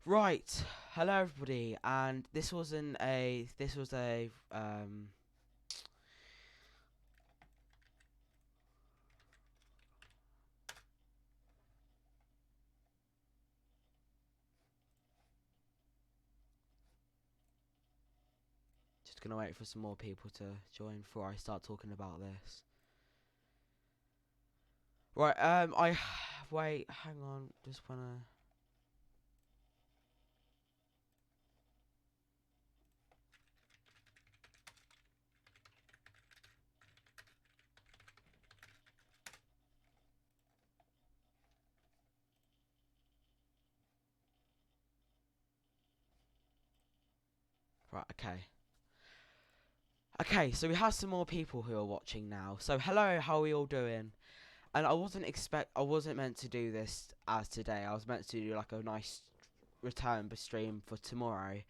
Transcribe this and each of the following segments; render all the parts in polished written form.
Right, hello everybody, and this was a just gonna wait for some more people to join before I start talking about this. Right, wait, hang on, just wanna. Right, okay, so we have some more people who are watching now. So hello, how are we all doing? And I wasn't meant to do this as today. I was meant to do like a nice return stream for tomorrow.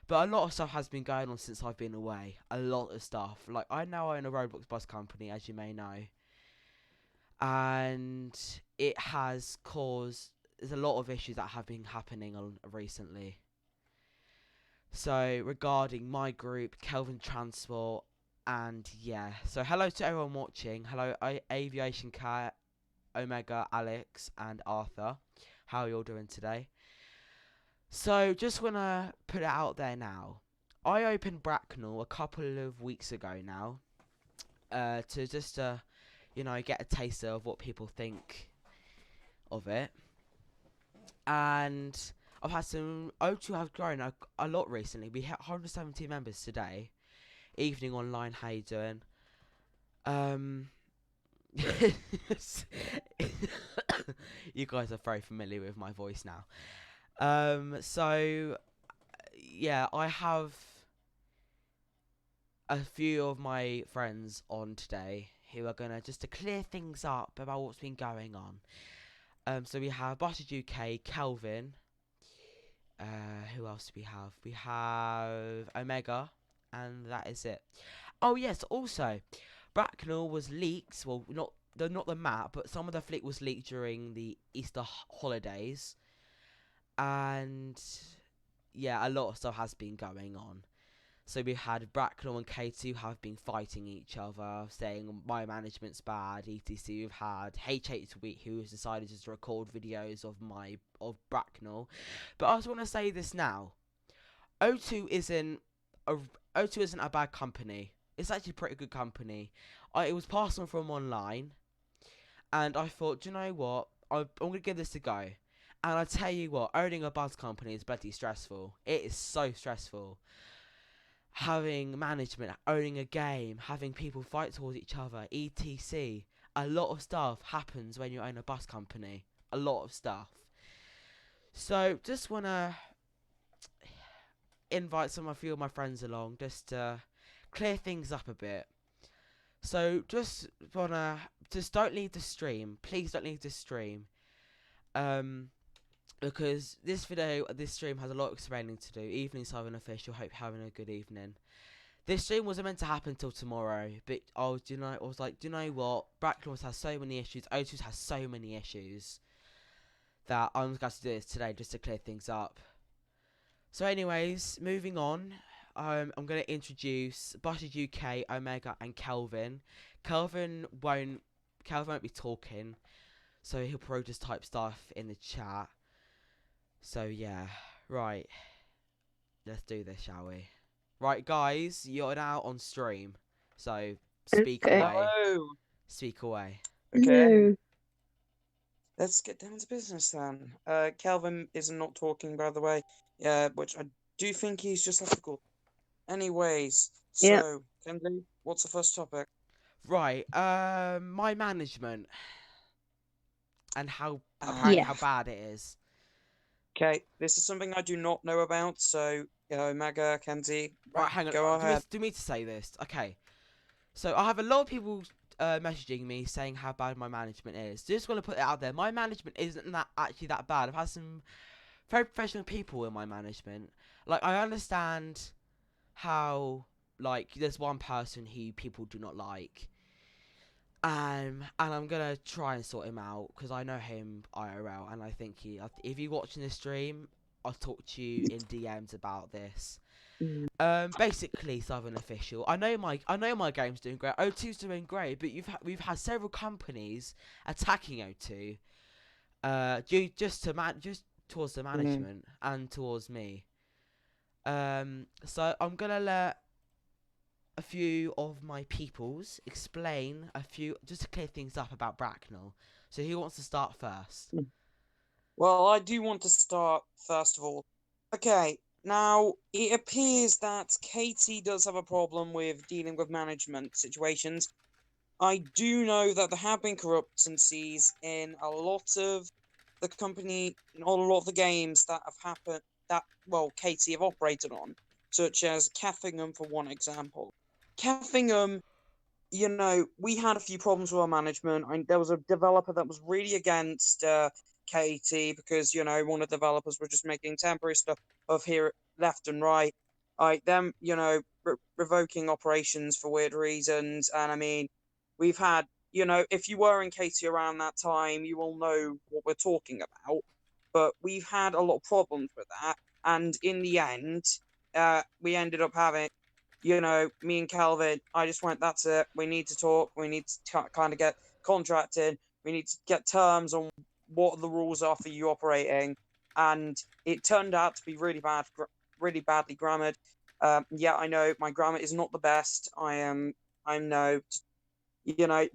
But a lot of stuff has been going on since I've been away. A lot of stuff. Like, I now own a Roblox bus company, as you may know. And it has caused... There's a lot of issues that have been happening recently. So, regarding my group, Kelvin Transport, and yeah. So, hello to everyone watching. Hello, Aviation Cat, Omega, Alex, and Arthur. How are you all doing today? So, just want to put it out there now. I opened Bracknell a couple of weeks ago now, to just, get a taster of what people think of it. And I've had some. O2 have grown a lot recently. We hit 170 members today. Evening online, how you doing? Um, you guys are very familiar with my voice now. So yeah, I have a few of my friends on today who are gonna just to clear things up about what's been going on. So we have Butted UK, Kelvin. Who else do we have? We have Omega, and that is it. Oh yes, also, Bracknell was leaked. Well, not the map, but some of the fleet was leaked during the Easter holidays, and yeah, a lot of stuff has been going on. So we had Bracknell and K2 have been fighting each other, saying my management's bad, etc. We've had H8 who has decided to record videos of Bracknell. But I just want to say this now. O2 isn't a O2 isn't a bad company. It's actually a pretty good company. It was passed on from online, and I thought, do you know what? I'm gonna give this a go. And I tell you what, owning a bus company is bloody stressful. It is so stressful. Having management, owning a game, having people fight towards each other, etc. A lot of stuff happens when you own a bus company. A lot of stuff. So just wanna invite a few of my friends along just to clear things up a bit. So just don't leave the stream. Please don't leave the stream. Because this stream has a lot of explaining to do. Evening Southern Official, hope you're having a good evening. This stream wasn't meant to happen till tomorrow, but I was like, do you know what? Bracknell has so many issues. O2 has so many issues that I'm going to do this today just to clear things up. So, anyways, moving on. I'm going to introduce Butted UK, Omega, and Kelvin. Kelvin won't be talking, so he'll probably just type stuff in the chat. So yeah, right. Let's do this, shall we? Right, guys, you're now on stream, so speak Okay. away. Hello. Speak away. Okay, No. let's get down to business then. Calvin is not talking, by the way. Which I do think he's just left the call. Anyways, Yeah. so Kenley, what's the first topic? Right, my management and how apparently Um, how Yes. bad it is. okay, this is something I do not know about. So, Maga, Kenzie, Right, hang on. go ahead. Do me to say this. Okay, so I have a lot of people messaging me saying how bad my management is. Just want to put it out there. My management isn't actually that bad. I've had some very professional people in my management. Like, I understand how, like, there's one person who people do not like. And I'm gonna try and sort him out because I know him IRL, and I think if you watching the stream, I'll talk to you in DMs about this. Mm. Basically, Southern Official. I know my game's doing great. O2's doing great, but we've had several companies attacking O2. Just towards the Mm. management and towards me. So I'm gonna let a few of my peoples explain a few just to clear things up about Bracknell. So who wants to start first? Well, I do want to start first of all. Okay, now it appears that Katie does have a problem with dealing with management situations. I do know that there have been corruptancies in a lot of the company, in a lot of the games that have happened that, well, Katie have operated on, such as Cathingham, for one example. Cathingham, we had a few problems with our management. There was a developer that was really against Katie because, one of the developers were just making temporary stuff of here, left and right. Them, revoking operations for weird reasons. And I mean, we've had, if you were in Katie around that time, you will know what we're talking about. But we've had a lot of problems with that. And in the end, we ended up having me and Calvin, I just went, that's it. We need to talk. We need to kind of get contracted. We need to get terms on what the rules are for you operating. And it turned out to be really bad, really badly grammared. Yeah, I know my grammar is not the best. I know,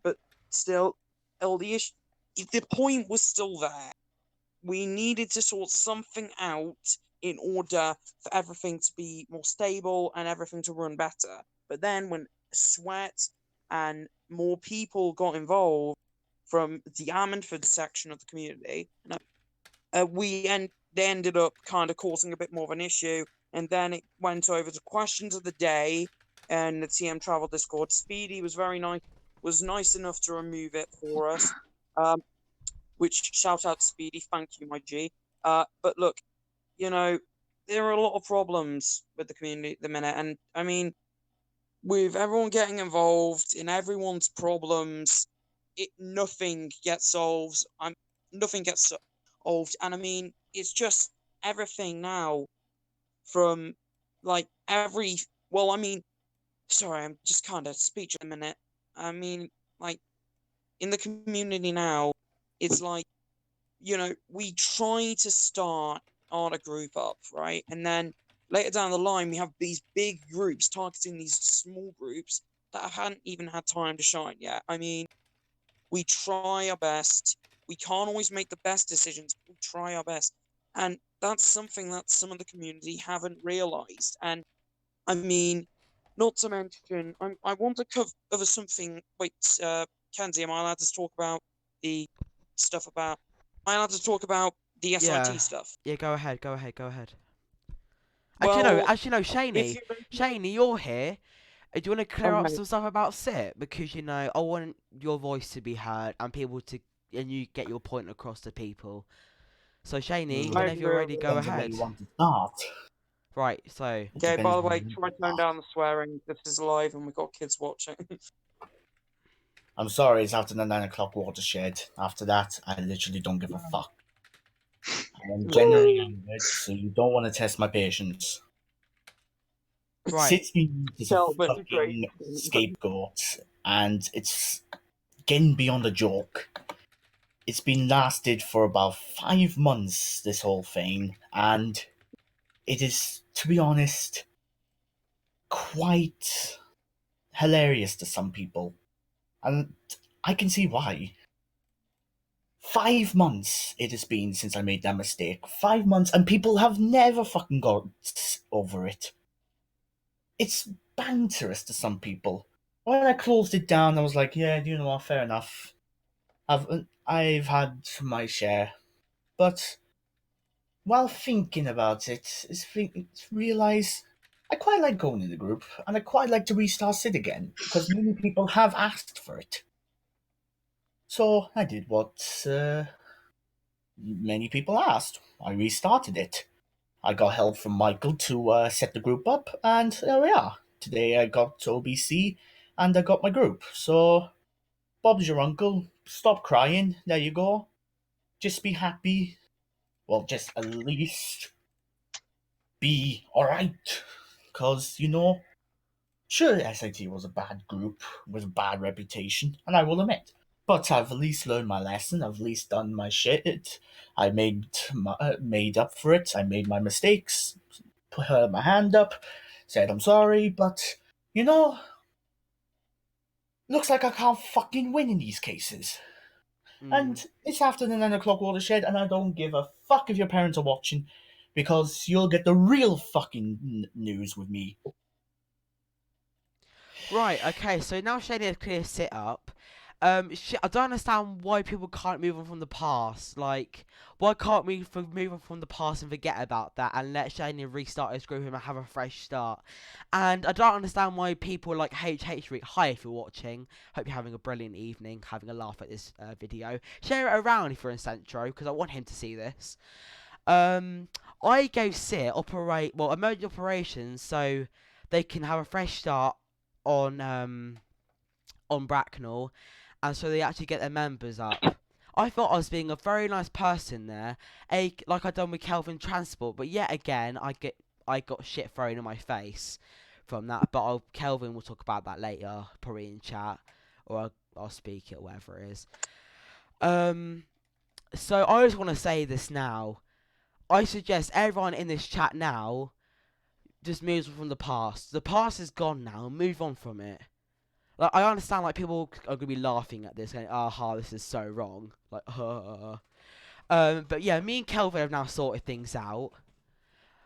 but still, the point was still there. We needed to sort something out in order for everything to be more stable and everything to run better. But then when Sweat and more people got involved from the Ammanford section of the community, they ended up kind of causing a bit more of an issue. And then it went over to questions of the day and the TM Travel Discord. Speedy was nice enough to remove it for us. Which shout out to Speedy, thank you, my G. But look, there are a lot of problems with the community at the minute, and I mean, with everyone getting involved in everyone's problems, nothing gets solved. Nothing gets solved, and I mean, it's just everything now from like every. Well, I mean, sorry, I'm just kind of speech a minute. I mean, like in the community now, it's like we try to start on a group up, right? And then later down the line, we have these big groups targeting these small groups that hadn't even had time to shine yet. I mean, we try our best. We can't always make the best decisions, but we try our best. And that's something that some of the community haven't realized. And I mean, not to mention, I want to cover something. Wait, Kenzie, am I allowed to talk about the stuff about? Am I allowed to talk about the Yeah, SIT stuff? yeah. Go ahead, go ahead, go ahead. Well, if Shaney, you don't know, Shaney, you're here. Do you want to clear up mate, some stuff about SIT? Because I want your voice to be heard and and you get your point across to people. So Shaney, I whenever agree you're with ready, you. go Depends on where ahead. you want to start. Right. So It Okay, by depends the where way, you want try to to tone start. down the swearing. This is live and we've got kids watching. I'm sorry, it's after the 9 o'clock watershed. After that, I literally don't give a fuck. I am okay. genuinely angered, so you don't want to test my patience. Right. Sit's been used as a Calvin, great. fucking scapegoat, and it's getting beyond a joke. It's been lasted for about 5 months, this whole thing, and it is, to be honest, quite hilarious to some people. And I can see why. 5 months it has been since I made that mistake. 5 months, and people have never fucking got over it. It's banterous to some people. When I closed it down, I was like, yeah, you know what, fair enough. I've had my share, but while thinking about it, realize I quite like going in the group, and I quite like to restart it again because many people have asked for it. So I did what many people asked. I restarted it. I got help from Michael to set the group up, and there we are. Today I got OBC, and I got my group. So Bob's your uncle. Stop crying. There you go. Just be happy. Well, just at least be alright. Because, sure, SIT was a bad group with a bad reputation, and I will admit. But I've at least learned my lesson. I've at least done my shit. I made up for it. I made my mistakes. Put my hand up. Said I'm sorry. But looks like I can't fucking win in these cases. And it's after the 9 o'clock watershed, and I don't give a fuck if your parents are watching, because you'll get the real fucking news with me. Right, okay, so now Shane had a clear sit up. I don't understand why people can't move on from the past. Like, why can't we move on from the past and forget about that and let Shane restart his group and have a fresh start? And I don't understand why people like HH Week. Hi, if you're watching. Hope you're having a brilliant evening, having a laugh at this video. Share it around if you're in Centro, because I want him to see this. I gave SIT emergency operations so they can have a fresh start on Bracknell, and so they actually get their members up. I thought I was being a very nice person there, like I done with Kelvin Transport, but yet again I got shit thrown in my face from that. But Kelvin will talk about that later, probably in chat, or I'll speak it, or whatever it is. So I just want to say this now. I suggest everyone in this chat now just moves on from the past. The past is gone now. Move on from it. Like, I understand, like, people are gonna be laughing at this, going, "Aha, this is so wrong." Like, but yeah, me and Kelvin have now sorted things out.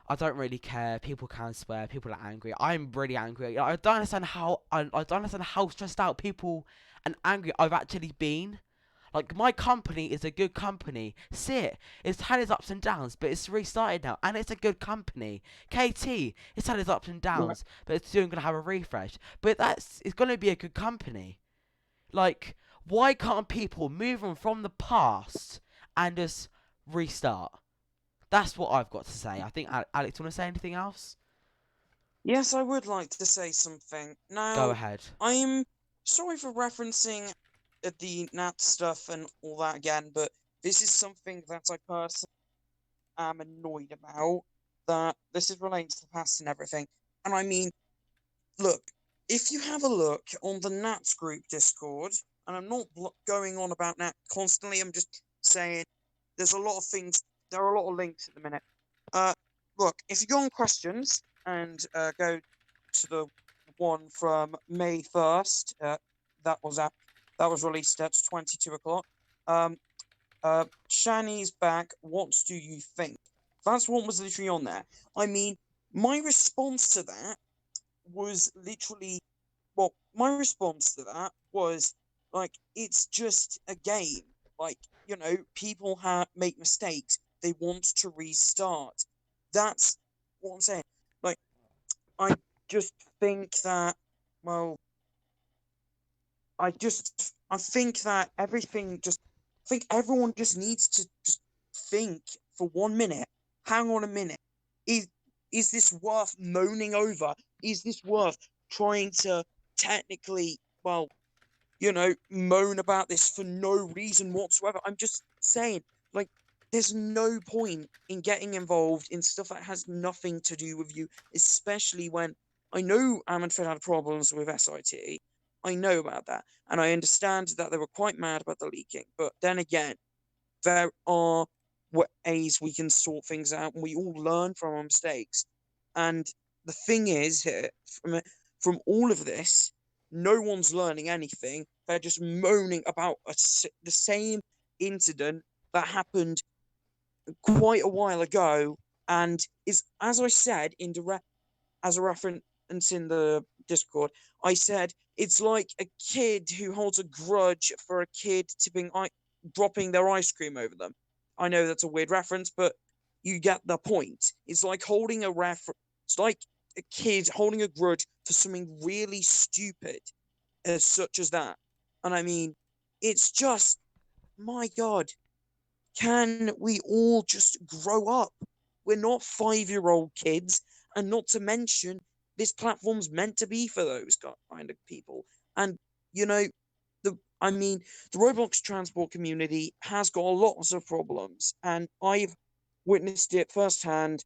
I don't really care. People can swear. People are angry. I'm really angry. I don't understand how I don't understand how stressed out people and angry I've actually been. Like, my company is a good company. SIT, it's had its ups and downs, but it's restarted now, and it's a good company. KT, it's had its ups and downs, but it's soon going to have a refresh. But it's going to be a good company. Like, why can't people move on from the past and just restart? That's what I've got to say. I think, Alex, want to say anything else? Yes, I would like to say something. Now, Go ahead. I'm sorry for referencing the Nat stuff and all that again, but this is something that I personally am annoyed about. That this is relating to the past and everything. And I mean, look, if you have a look on the Nats group Discord, and I'm not going on about Nat constantly, I'm just saying there's a lot of things, there are a lot of links at the minute. Look, if you go on questions and go to the one from May 1st, that was released at 22 o'clock. Shani's back. What do you think? That's what was literally on there. I mean, my response to that was literally, well, my response to that was like, it's just a game. Like, people make mistakes. They want to restart. That's what I'm saying. Like, I just think that, well, I think that I think everyone just needs to just think for 1 minute. Hang on a minute. Is this worth moaning over? Is this worth trying to technically, well, moan about this for no reason whatsoever? I'm just saying, like, there's no point in getting involved in stuff that has nothing to do with you, especially when I know Ammanfred had problems with SIT. I know about that, and I understand that they were quite mad about the leaking. But then again, there are ways we can sort things out, and we all learn from our mistakes. And the thing is, here, from all of this, no one's learning anything. They're just moaning about the same incident that happened quite a while ago, and is, as I said as a reference in the Discord, I said it's like a kid who holds a grudge for a kid dropping their ice cream over them. I know that's a weird reference, but you get the point. It's like it's like a kid holding a grudge for something really stupid, as such as that. And I mean, it's just, my God, can we all just grow up? We're not 5-year-old kids, and not to mention, this platform's meant to be for those kind of people. And the Roblox transport community has got lots of problems, and I've witnessed it firsthand.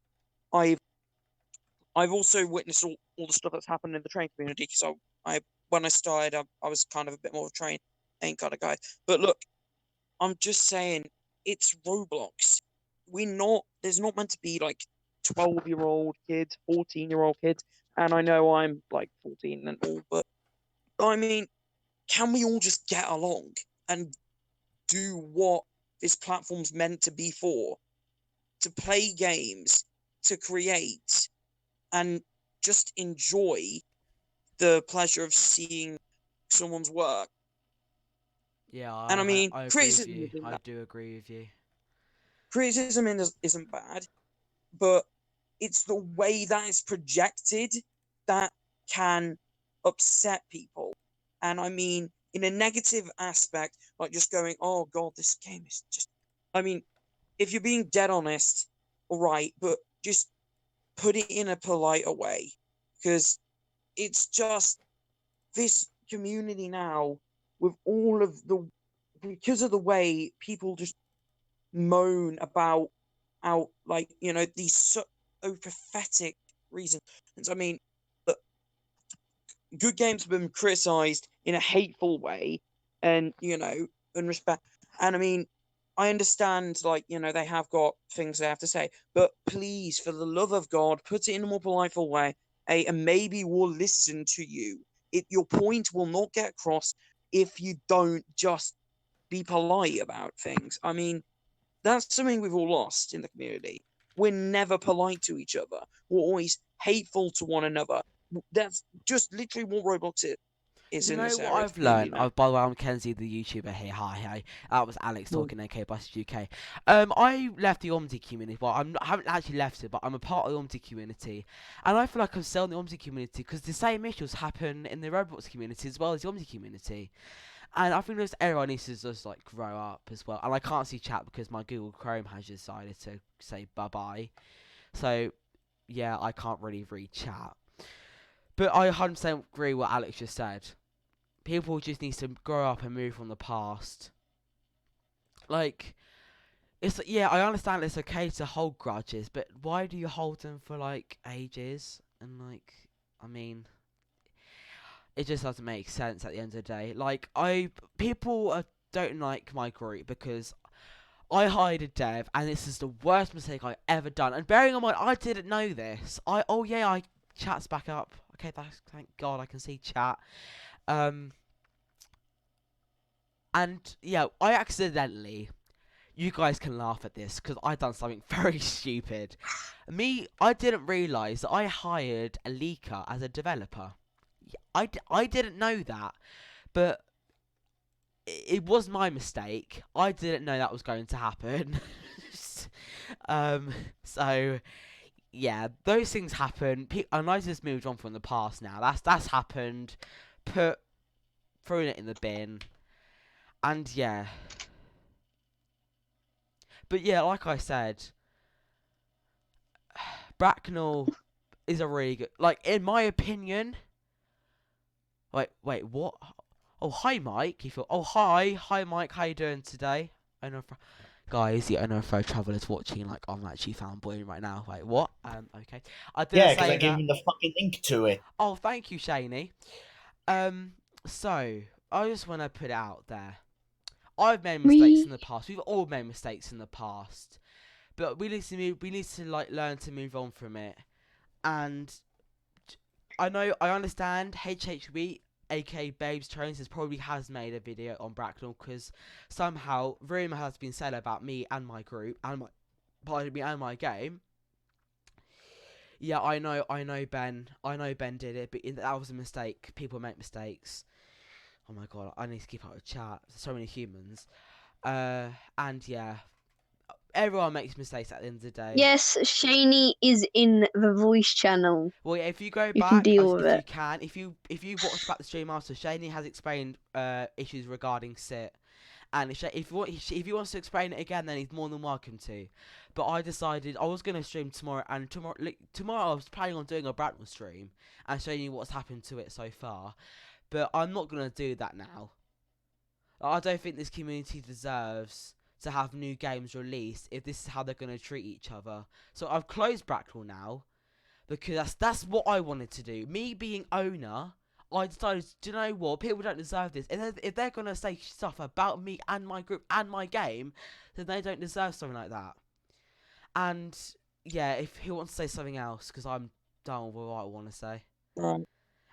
I've I've also witnessed all the stuff that's happened in the train community because when I started, I was kind of a bit more of a train kind of guy. But look, I'm just saying, it's Roblox. There's not meant to be like 12-year-old kids, 14-year-old kids, and I know I'm like 14 and all, but I mean, can we all just get along and do what this platform's meant to be for? To play games, to create, and just enjoy the pleasure of seeing someone's work. Yeah, And I mean, I agree with criticism you. isn't I that. do agree with you. Criticism isn't bad, but it's the way that it's projected that can upset people. And I mean, in a negative aspect, like just going, oh God, this game is just. I mean, if you're being dead honest, all right, but just put it in a politer way. Because it's just this community now, with all of the. Because of the way people just moan about out like these so pathetic reasons. I mean, good games have been criticized in a hateful way, and in respect. And I mean, I understand, like they have got things they have to say, but please, for the love of God, put it in a more politeful way, and maybe we'll listen to you. Your point will not get across if you don't just be polite about things. I mean, that's something we've all lost in the community. We're never polite to each other. We're always hateful to one another. That's just literally what Roblox is You in know this what area of I've the community learned? now. By the way, I'm Kenzie, the YouTuber here. Hi. That was Alex Hmm. talking, aka Busted UK. I left the Omdi community. Well, I haven't actually left it, but I'm a part of the Omdi community. And I feel like I'm still in the Omdi community because the same issues happen in the Roblox community as well as the Omdi community. And I think everyone needs to just like grow up as well. And I can't see chat because my Google Chrome has decided to say bye-bye. So, yeah, I can't really read chat. But I 100% agree with what Alex just said. People just need to grow up and move from the past. Like, yeah, I understand it's okay to hold grudges, but why do you hold them for like ages? And like, I mean, it just doesn't make sense at the end of the day. Like, people don't like my group because I hired a dev, and this is the worst mistake I've ever done. And bearing in mind, I didn't know this. I chat's back up. Okay, thank God I can see chat. And yeah, I accidentally. You guys can laugh at this because I done something very stupid. I didn't realise that I hired a leaker as a developer. I didn't know that, but it was my mistake. I didn't know that was going to happen. So yeah, those things happen. And I just moved on from the past now. That's happened. Thrown it in the bin, and yeah. But yeah, like I said, Bracknell is a really good, like, in my opinion. Wait, what? Oh, hi, Mike. Hi, Mike. How you doing today? I know, guys. The Onofro Traveller's watching. Like, I'm actually fanboying right now. Wait, what? Okay. I didn't Yeah, because say I gave that. him the fucking link to it. Oh, thank you, Shaney. So I just want to put it out there. I've made mistakes in the past. We've all made mistakes in the past, but we need to like learn to move on from it. And I understand HHB, aka Babes Jones, probably has made a video on Bracknell because somehow rumour has been said about me and my group and my game. Yeah, I know Ben did it, but that was a mistake. People make mistakes. Oh my god, I need to keep up with chat. There's so many humans. And yeah, everyone makes mistakes at the end of the day. Yes, Shaney is in the voice channel. Well, yeah, if you go You back, can deal with it. if you watch back the stream after, Shaney has explained issues regarding sit, and if he wants to explain it again, then he's more than welcome to. But I decided I was gonna stream tomorrow, and tomorrow I was planning on doing a Bracknell stream and showing you what's happened to it so far. But I'm not gonna do that now. I don't think this community deserves to have new games released if this is how they're gonna treat each other. So I've closed Bracknell now. because that's what I wanted to do. Me being owner, I decided, do you know what? People don't deserve this. If they're gonna say stuff about me and my group and my game, then they don't deserve something like that. And yeah, if he wants to say something else, because I'm done with what I want to say. Right.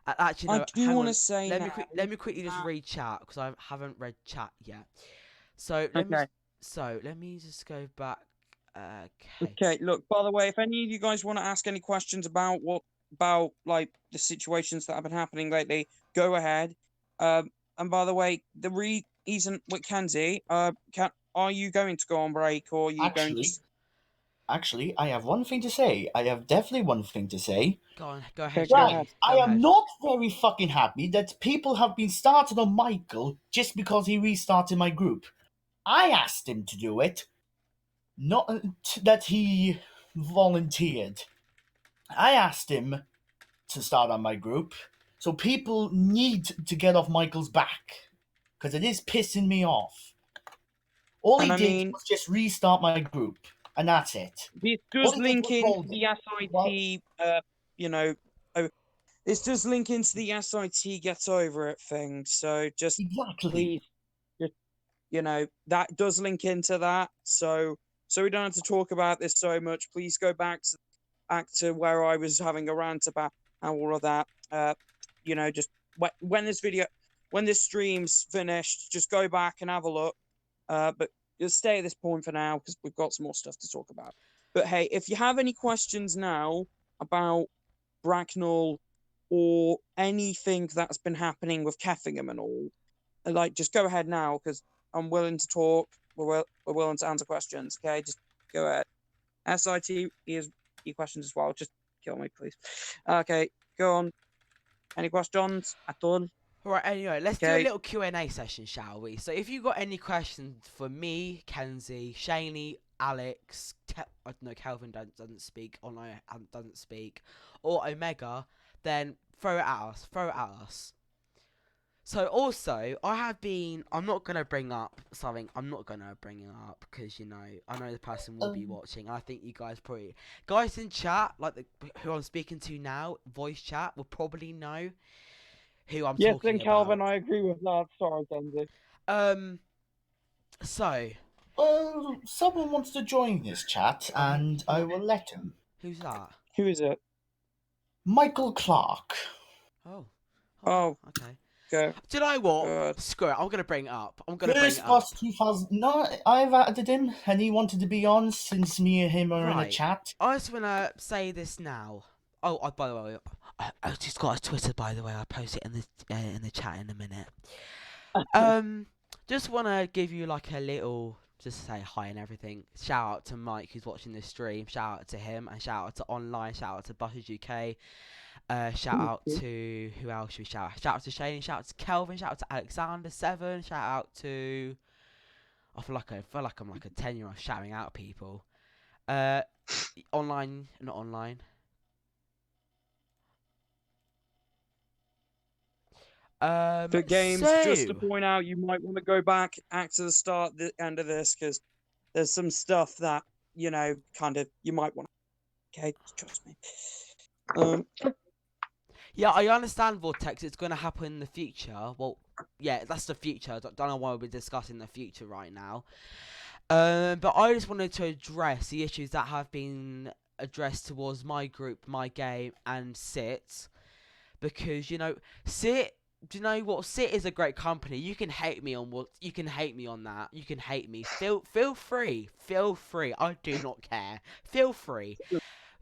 Actually, I no. do Hang want on. to say Let now. me quickly just read chat because I haven't read chat yet. So Okay. let me just go back. Okay. Look. By the way, if any of you guys want to ask any questions about like the situations that have been happening lately, go ahead. And by the way, the reason with Kenzie, are you going to go on break or are you going to? Actually, I have one thing to say. I have definitely one thing to say. Go on. Go Okay, ahead, go Right, Shani. ahead. I Go am ahead. not very fucking happy that people have been started on Michael just because he restarted my group. I asked him to do it, not that he volunteered. I asked him to start on my group, so people need to get off Michael's back, because it is pissing me off. All he And I did mean, was just restart my group, and that's it. this All does he did link was into hold it. the Well, SIT. You know, oh, this does link into the SIT gets over it thing. So just exactly. please, just that does link into that. So we don't have to talk about this so much. Please go back to where I was having a rant about all of that. Just when this stream's finished, just go back and have a look. But just stay at this point for now because we've got some more stuff to talk about. But hey, if you have any questions now about Bracknell or anything that's been happening with Keffingham and all, like just go ahead now because I'm willing to talk. We're willing to answer questions. Okay, just go ahead. SIT is your questions as well. Just kill me, please. Okay, go on. Any questions at all? Right, anyway, let's do a Okay. little Q&A session, shall we? So if you've got any questions for me, Kenzie, Shaney, Alex, I don't know, Kelvin doesn't speak, online doesn't speak, or Omega, then throw it at us. So also, I'm not going to bring up something, I'm not going to bring it up, because, I know the person will be watching, and I think you guys guys in chat, like who I'm speaking to now, voice chat, will probably know who I'm Yes, talking then Calvin, about. I agree with that. Sorry, Kenzie. So, Well, someone wants to join this chat, and I will let him. who's that? Who is it? Michael Clark. Oh, Oh, okay. okay. Do you know what? Good. Screw it, I'm going to bring it up. First boss 2000. No, I've added him, and he wanted to be on since me and him are in a Right. chat. I just want to say this now. Oh, by the way, I just got a Twitter, by the way. I'll post it in the chat in a minute. Just want to give you like a little, just say hi and everything. Shout out to Mike who's watching this stream. Shout out to him and shout out to online. Shout out to Buses UK. Shout out to who else should we shout out? Shout out to Shane. Shout out to Kelvin. Shout out to Alexander7. Shout out to. I feel like I'm like a 10-year-old shouting out people. Online, not online. But games, just to So point out, you might want to go back to the start, the end of this, because there's some stuff that kind of you might want. Okay, trust me. yeah, I understand Vortex. It's going to happen in the future. Well, yeah, that's the future. I don't know why we're discussing the future right now. But I just wanted to address the issues that have been addressed towards my group, my game, and SIT. Because, SIT, do you know what? SIT is a great company. You can hate me on you can hate me on that. You can hate me. Feel free. Feel free. I do not care. Feel free.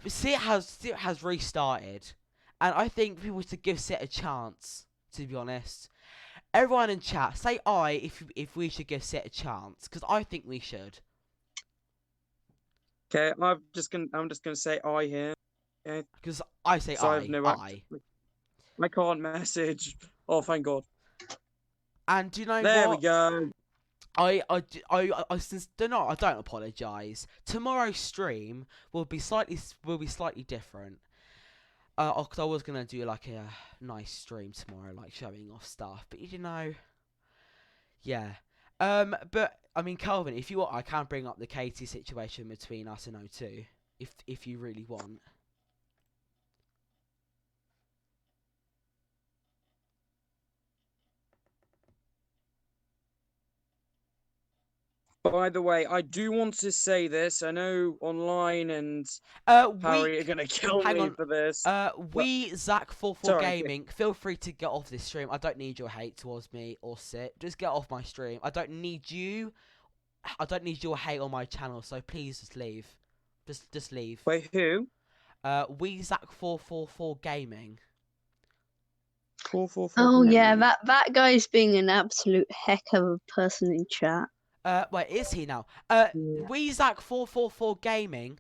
But SIT has restarted. And I think people should give SIT a chance, to be honest. Everyone in chat, say I if we should give SIT a chance, because I think we should. Okay, I'm just gonna say I here. Okay. Because I say So I have no I. I can't message. Oh, thank God. And do you know There what? we go. I don't apologise. Tomorrow's stream will be slightly different. Cause I was gonna do like a nice stream tomorrow, like showing off stuff. But yeah. But I mean, Calvin, if you want, I can bring up the Katie situation between us and O2, if you really want. By the way, I do want to say this. I know online and Harry are gonna kill hang me on. for this. Zach44 Sorry, Gaming, feel free to get off this stream. I don't need your hate towards me or Sit. Just get off my stream. I don't need you. I don't need your hate on my channel. So please just leave. Just leave. Wait, who? Zach444 Gaming. 444. Oh yeah, that guy's being an absolute heck of a person in chat. Wait, is he now? Zach444 Gaming.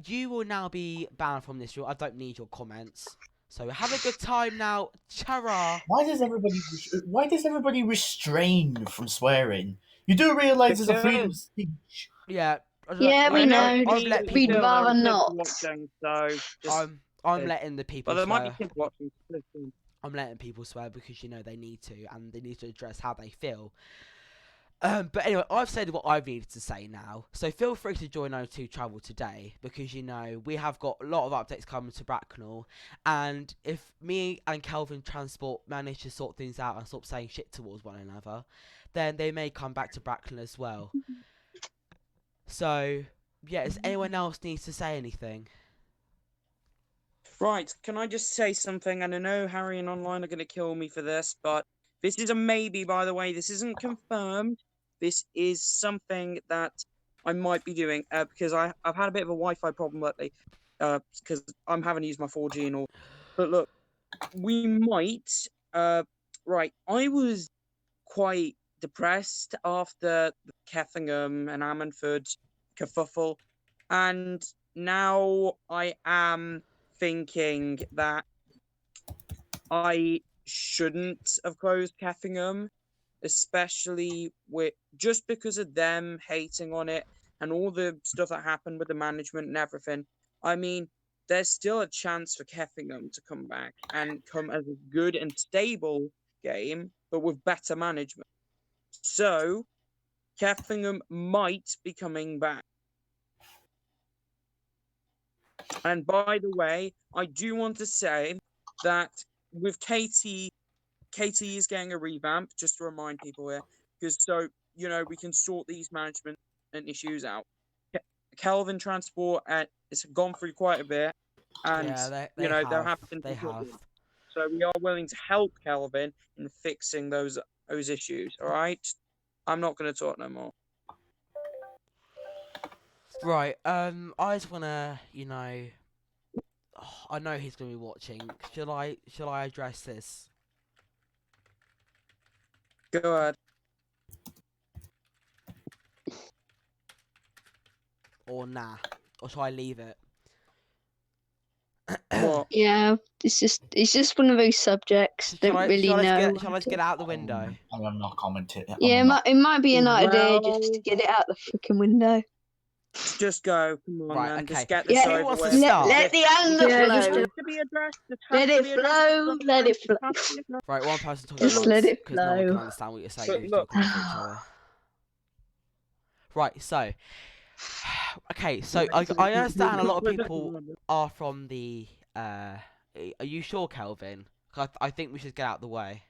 You will now be banned from this room. I don't need your comments. So have a good time now. Chara. Why does everybody restrain from swearing? You do realise there's a freedom of speech. Yeah. Yeah, we know. I've let We'd people. rather not. Watching, so just, I'm letting the people well, there might swear. be kids watching. Listen. I'm letting people swear because you know they need to, and they need to address how they feel. But anyway, I've said what I've needed to say now, so feel free to join O2 Travel today, because you know we have got a lot of updates coming to Bracknell, and if me and Kelvin Transport manage to sort things out and stop saying shit towards one another, then they may come back to Bracknell as well. So, yeah, does anyone else needs to say anything? Right, can I just say something? And I know Harry and online are going to kill me for this, but this is a maybe, by the way. This isn't confirmed. This is something that I might be doing because I've had a bit of a Wi-Fi problem lately because I'm having to use my 4G and all. But look, we might. Right, I was quite depressed after the Kethingham and Ammanford kerfuffle, and now I am thinking that I shouldn't have closed Kethingham, especially with just because of them hating on it and all the stuff that happened with the management and everything. I mean, there's still a chance for Kethingham to come back and come as a good and stable game, but with better management. So, Kethingham might be coming back. And by the way, I do want to say that with Katie is getting a revamp, just to remind people here, because so, you know, we can sort these management and issues out. Kelvin Transport it's gone through quite a bit, and Yeah, they're having they have. So we are willing to help Kelvin in fixing those issues. All right, I'm not going to talk no more. Right, I just wanna, I know he's gonna be watching. Shall I address this? Go ahead. Or nah? Or shall I leave it? What? Yeah, it's just one of those subjects. Don't really know. Shall I just get out the window? I'm not commenting. Yeah, it might be a nice idea just to get it out the freaking window. Just go. Come on, Right, man. okay. Just get this Yeah, over Who wants to with. start? Let the anger flow. To be addressed. Let it flow. Let it flow. Right, one person talking Just at let once, it because no one can flow. understand what you're saying But if you're look- talking to each other. Right, so... Okay, so I understand a lot of people are from the... Are you sure, Kelvin? 'Cause I think we should get out the way.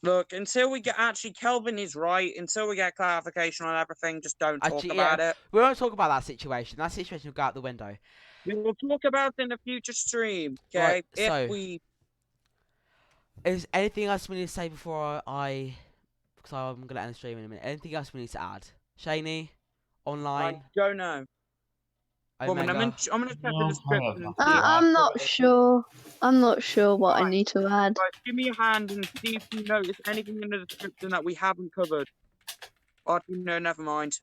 Look, until we get Kelvin is right. Until we get clarification on everything, just don't talk about it. We won't talk about that situation. That situation will go out the window. We will talk about it in a future stream, okay? Right, If so- we... Is anything else we need to say before because I'm going to end the stream in a minute. Anything else we need to add? Shaney? Online? I don't know. Woman, I'm Omega? going to check the No, description. I and see if I'm it's not correct. sure. I'm not sure what I Right. need to add. Right, give me a hand and see if you notice anything in the description that we haven't covered. Or, never mind.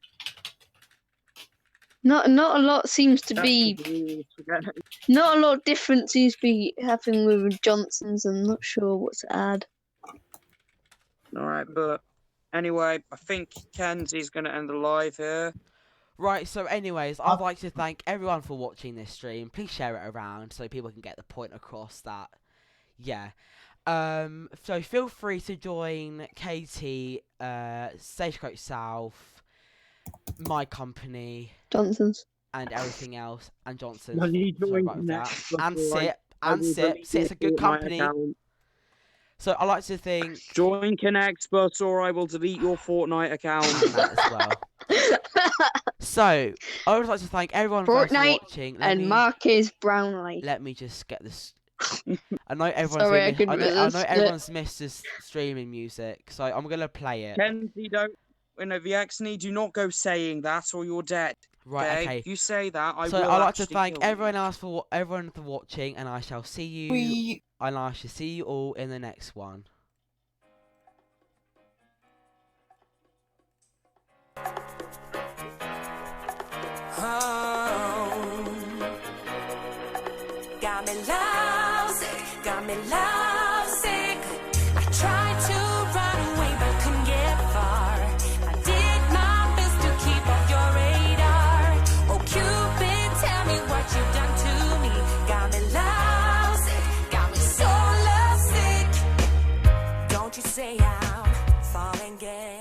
Not a lot seems to That's be. the rules, forget it. Not a lot different seems to be happening with Johnson's. I'm not sure what to add. Alright, but anyway, I think Kenzie's going to end the live here. Right, so anyways, I'd like to thank everyone for watching this stream. Please share it around so people can get the point across that, yeah. So feel free to join KT, Stagecoach South, my company, Johnson's. and everything else, and Johnson's. Well, you sorry joined about that. next And before Sip, and Sip. Sip's a good company. So I like to think Join Connect Bus, or I will delete your Fortnite account. and that as well. So I would like to thank everyone for Fortnite watching. and Marquez Brownlee. Let me just get this. I know everyone's Sorry, I been, couldn't I know resist it. everyone's missed this streaming music, so I'm gonna play it. Kenzie, don't. No, the Exney, do not go saying that, or you're dead. Right, okay. If you say that, I So will I'd like to actually thank kill you. everyone else for watching, and I shall see you. And I shall see you all in the next one. Got me lovesick, got me lovesick. I tried to run away but couldn't get far. I did my best to keep off your radar. Oh Cupid, tell me what you've done to me. Got me lovesick, got me so lovesick. Don't you say I'm falling gay.